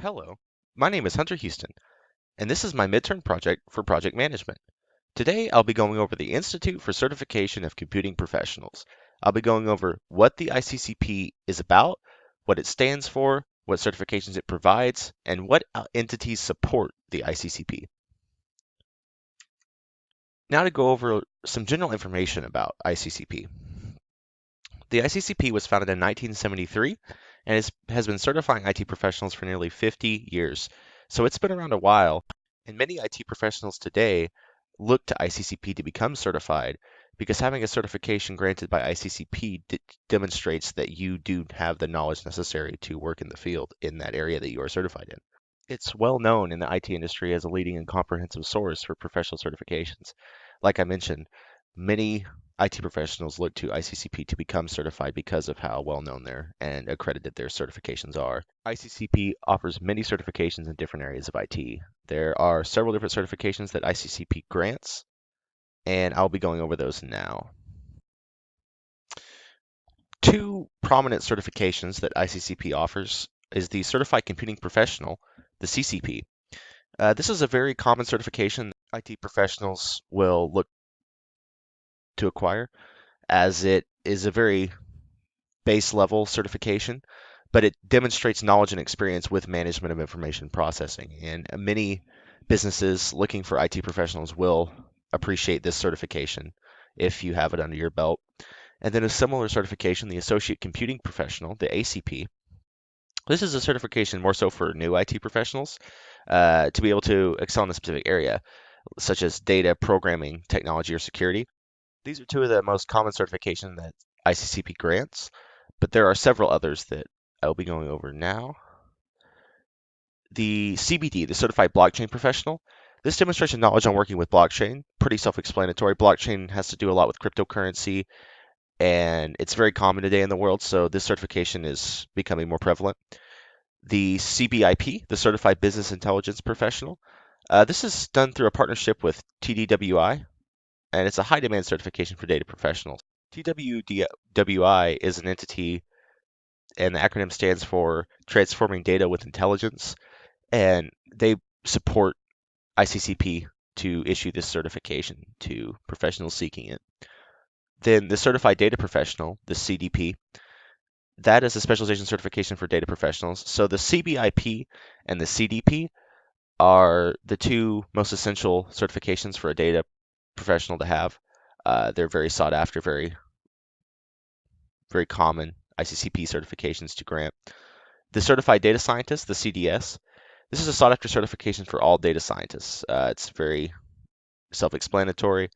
Hello, my name is Hunter Houston, and this is my midterm project for project management. Today, I'll be going over the Institute for Certification of Computing Professionals. I'll be going over what the ICCP is about, what it stands for, what certifications it provides, and what entities support the ICCP. Now to go over some general information about ICCP. The ICCP was founded in 1973 and has been certifying IT professionals for nearly 50 years. So it's been around a while, and many IT professionals today look to ICCP to become certified because having a certification granted by ICCP demonstrates that you do have the knowledge necessary to work in the field in that area that you are certified in. It's well known in the IT industry as a leading and comprehensive source for professional certifications. Like I mentioned, many IT professionals look to ICCP to become certified because of how well known and accredited their certifications are. ICCP offers many certifications in different areas of IT. There are several different certifications that ICCP grants, and I'll be going over those now. Two prominent certifications that ICCP offers is the Certified Computing Professional, the CCP. This is a very common certification IT professionals will look to acquire, as it is a very base level certification, but it demonstrates knowledge and experience with management of information processing. And many businesses looking for IT professionals will appreciate this certification if you have it under your belt. And then a similar certification, the Associate Computing Professional, the ACP. This is a certification more so for new IT professionals to be able to excel in a specific area, such as data, programming, technology, or security. These are two of the most common certifications that ICCP grants, but there are several others that I'll be going over now. The CBD, the Certified Blockchain Professional. This demonstrates knowledge on working with blockchain. Pretty self-explanatory. Blockchain has to do a lot with cryptocurrency, and it's very common today in the world, so this certification is becoming more prevalent. The CBIP, the Certified Business Intelligence Professional. This is done through a partnership with TDWI, and it's a high demand certification for data professionals. TWDWI is an entity, and the acronym stands for Transforming Data with Intelligence, and they support ICCP to issue this certification to professionals seeking it. Then the Certified Data Professional, the CDP, that is a specialization certification for data professionals. So the CBIP and the CDP are the two most essential certifications for a data professional to have. They're very sought after, very common ICCP certifications to grant. The Certified Data Scientist, the CDS, this is a sought after certification for all data scientists. It's very self-explanatory.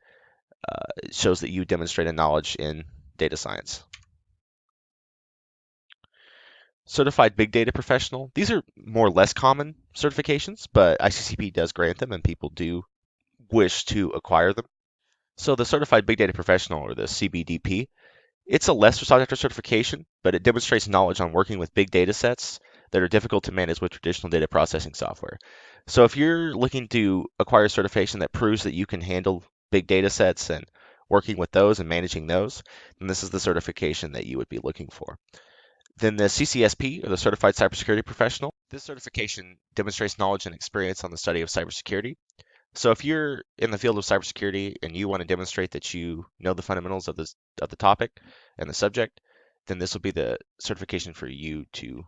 It shows that you demonstrate a knowledge in data science. Certified Big Data Professional, these are more or less common certifications, but ICCP does grant them and people do wish to acquire them. So the Certified Big Data Professional, or the CBDP, it's a lesser sought after certification, but it demonstrates knowledge on working with big data sets that are difficult to manage with traditional data processing software. So if you're looking to acquire a certification that proves that you can handle big data sets and working with those and managing those, then this is the certification that you would be looking for. Then the CCSP, or the Certified Cybersecurity Professional, this certification demonstrates knowledge and experience on the study of cybersecurity. So if you're in the field of cybersecurity and you want to demonstrate that you know the fundamentals of the topic and the subject, then this will be the certification for you to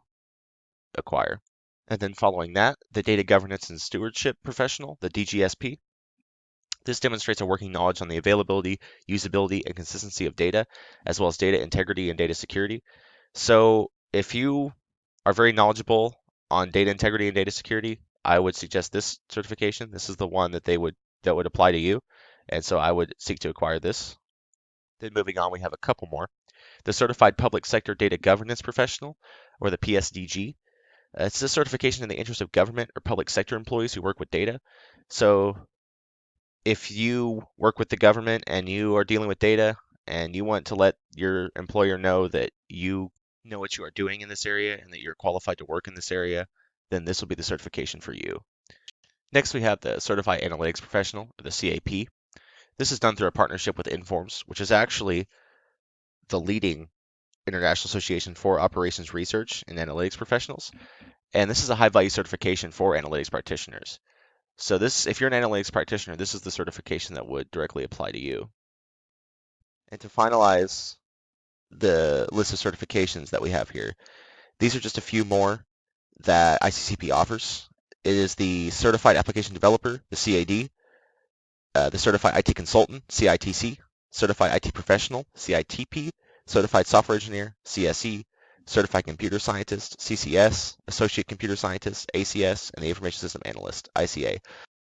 acquire. And then following that, the Data Governance and Stewardship Professional, the DGSP. This demonstrates a working knowledge on the availability, usability, and consistency of data, as well as data integrity and data security. So if you are very knowledgeable on data integrity and data security, I would suggest this certification. This is the one that would apply to you, and so I would seek to acquire this. Then moving on, we have a couple more. The Certified Public Sector Data Governance Professional, or the PSDG. It's a certification in the interest of government or public sector employees who work with data. So if you work with the government and you are dealing with data and you want to let your employer know that you know what you are doing in this area and that you're qualified to work in this area, then this will be the certification for you. Next, we have the Certified Analytics Professional, or the CAP. This is done through a partnership with Informs, which is actually the leading international association for operations research and analytics professionals. And this is a high value certification for analytics practitioners. So this, if you're an analytics practitioner, this is the certification that would directly apply to you. And to finalize the list of certifications that we have here, these are just a few more that ICCP offers. It is the Certified Application Developer, the CAD, the Certified IT Consultant, CITC, Certified IT Professional, CITP, Certified Software Engineer, CSE, Certified Computer Scientist, CCS, Associate Computer Scientist, ACS, and the Information System Analyst, ICA.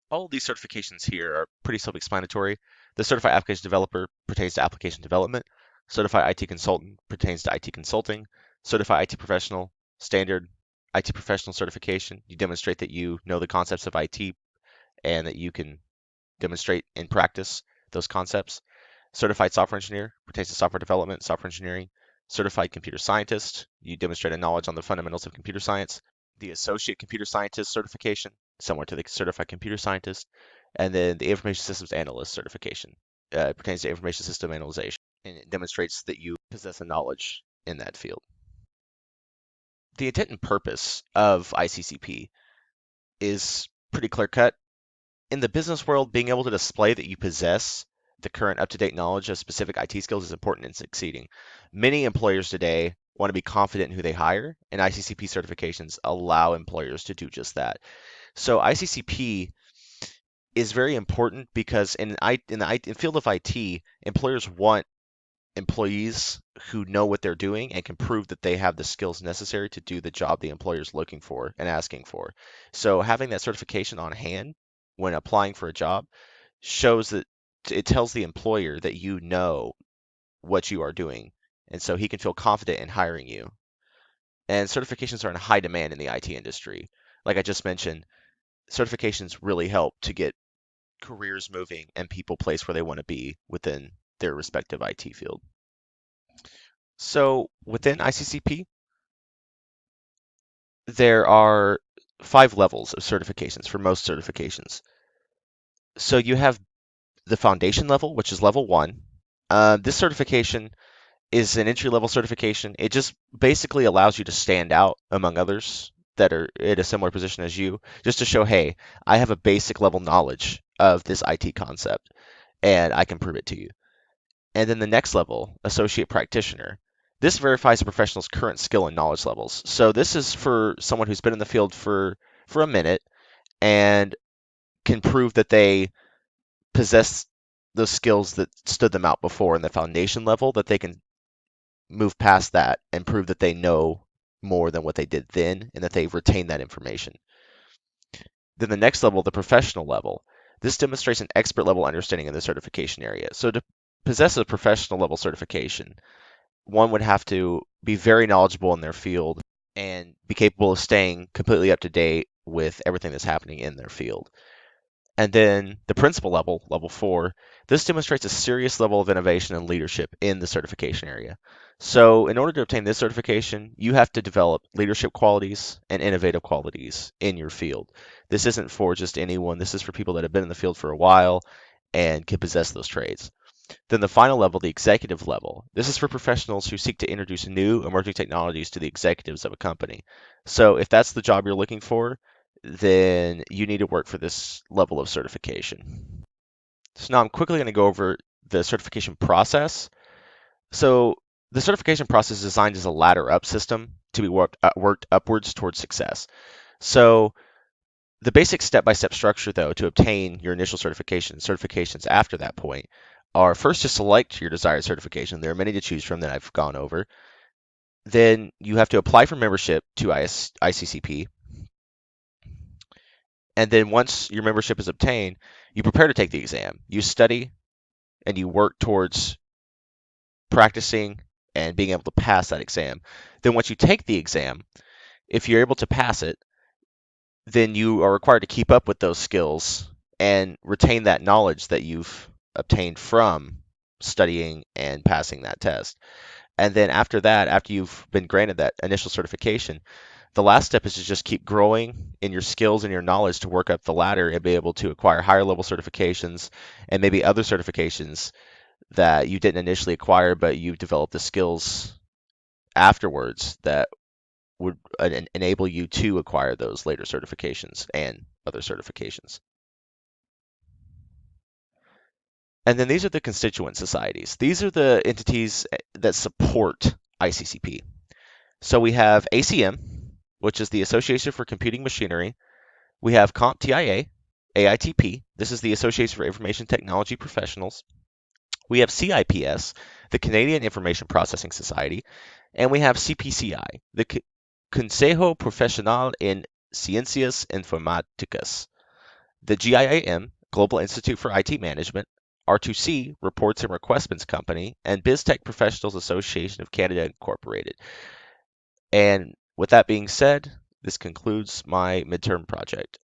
All of these certifications here are pretty self-explanatory. The Certified Application Developer pertains to application development. Certified IT Consultant pertains to IT consulting. Certified IT Professional, standard IT Professional certification. You demonstrate that you know the concepts of IT and that you can demonstrate in practice those concepts. Certified Software Engineer pertains to software development, software engineering. Certified Computer Scientist, you demonstrate a knowledge on the fundamentals of computer science. The Associate Computer Scientist certification, similar to the Certified Computer Scientist. And then the Information Systems Analyst certification. It pertains to information system analyzation, and it demonstrates that you possess a knowledge in that field. The intent and purpose of ICCP is pretty clear cut. In the business world, being able to display that you possess the current up-to-date knowledge of specific IT skills is important in succeeding. Many employers today want to be confident in who they hire, and ICCP certifications allow employers to do just that. So ICCP is very important because in the field of IT, employers want employees who know what they're doing and can prove that they have the skills necessary to do the job the employer is looking for and asking for. So having that certification on hand when applying for a job shows that it tells the employer that you know what you are doing, and so he can feel confident in hiring you. And certifications are in high demand in the IT industry. Like I just mentioned, certifications really help to get careers moving and people placed where they want to be within their respective IT field. So within ICCP, there are 5 levels of certifications for most certifications. So you have the foundation level, which is level 1. This certification is an entry-level certification. It just basically allows you to stand out among others that are in a similar position as you, just to show, hey, I have a basic level knowledge of this IT concept, and I can prove it to you. And then the next level, associate practitioner. This verifies a professional's current skill and knowledge levels. So this is for someone who's been in the field for a minute and can prove that they possess those skills that stood them out before in the foundation level, that they can move past that and prove that they know more than what they did then and that they've retained that information. Then the next level, the professional level. This demonstrates an expert level understanding in the certification area. So to possess a professional level certification, one would have to be very knowledgeable in their field and be capable of staying completely up to date with everything that's happening in their field. And then the principal level, level 4, this demonstrates a serious level of innovation and leadership in the certification area. So in order to obtain this certification, you have to develop leadership qualities and innovative qualities in your field. This isn't for just anyone. This is for people that have been in the field for a while and can possess those traits. Then the final level, the executive level. This is for professionals who seek to introduce new emerging technologies to the executives of a company. So if that's the job you're looking for, then you need to work for this level of certification. So now I'm quickly going to go over the certification process. So the certification process is designed as a ladder up system to be worked upwards towards success. So the basic step-by-step structure, though, to obtain your initial certification and certifications after that point are first to select your desired certification. There are many to choose from that I've gone over. Then you have to apply for membership to ICCP. And then once your membership is obtained, you prepare to take the exam. You study and you work towards practicing and being able to pass that exam. Then once you take the exam, if you're able to pass it, then you are required to keep up with those skills and retain that knowledge that you've obtained from studying and passing that test. And then after that, after you've been granted that initial certification, the last step is to just keep growing in your skills and your knowledge to work up the ladder and be able to acquire higher level certifications and maybe other certifications that you didn't initially acquire, but you developed the skills afterwards that would enable you to acquire those later certifications and other certifications. And then these are the constituent societies. These are the entities that support ICCP. So we have ACM, which is the Association for Computing Machinery. We have CompTIA, AITP. This is the Association for Information Technology Professionals. We have CIPS, the Canadian Information Processing Society. And we have CPCI, the Consejo Profesional en Ciencias Informáticas. The GIAM, Global Institute for IT Management, R2C, Reports and Requestments Company, and BizTech Professionals Association of Canada Incorporated. And with that being said, this concludes my midterm project.